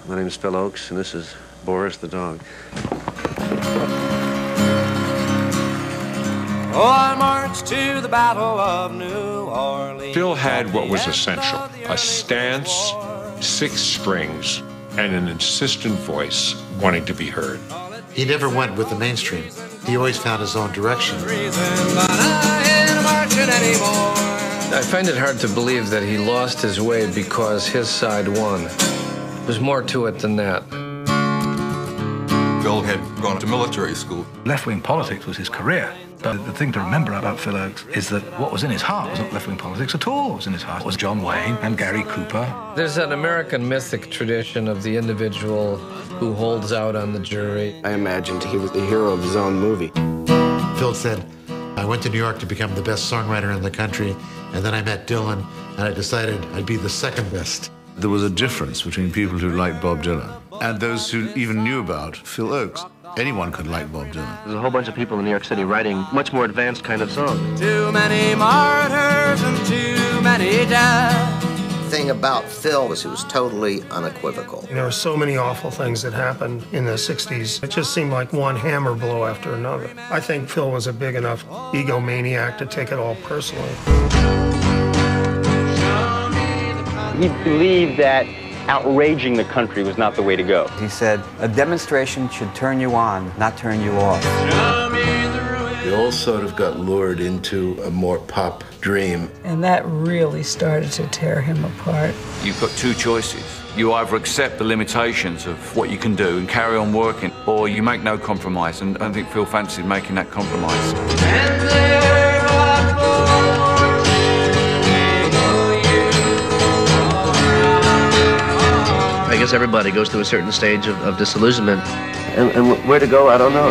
My name is Phil Ochs, and this is Boris the dog. Oh, I marched to the Battle of New Orleans. Phil had what was essential: a stance, 6 strings, and an insistent voice wanting to be heard. He never went with the mainstream. He always found his own direction. I find it hard to believe that he lost his way because his side won. There's more to it than that. Phil had gone to military school. Left-wing politics was his career. But the thing to remember about Phil Ochs is that what was in his heart wasn't left-wing politics at all. What was in his heart was John Wayne and Gary Cooper. There's an American mythic tradition of the individual who holds out on the jury. I imagined he was the hero of his own movie. Phil said, I went to New York to become the best songwriter in the country, and then I met Dylan, and I decided I'd be the second best. There was a difference between people who liked Bob Dylan and those who even knew about Phil Ochs. Anyone could like Bob Dylan. There's a whole bunch of people in New York City writing much more advanced kind of songs. Too many martyrs and too many deaths. The thing about Phil was he was totally unequivocal. There were so many awful things that happened in the 60s. It just seemed like one hammer blow after another. I think Phil was a big enough egomaniac to take it all personally. He believed that outraging the country was not the way to go. He said, a demonstration should turn you on, not turn you off. We all sort of got lured into a more pop dream. And that really started to tear him apart. You've got 2 choices. You either accept the limitations of what you can do and carry on working, or you make no compromise, and I don't think Phil fancied making that compromise. I guess everybody goes through a certain stage of disillusionment. And where to go, I don't know.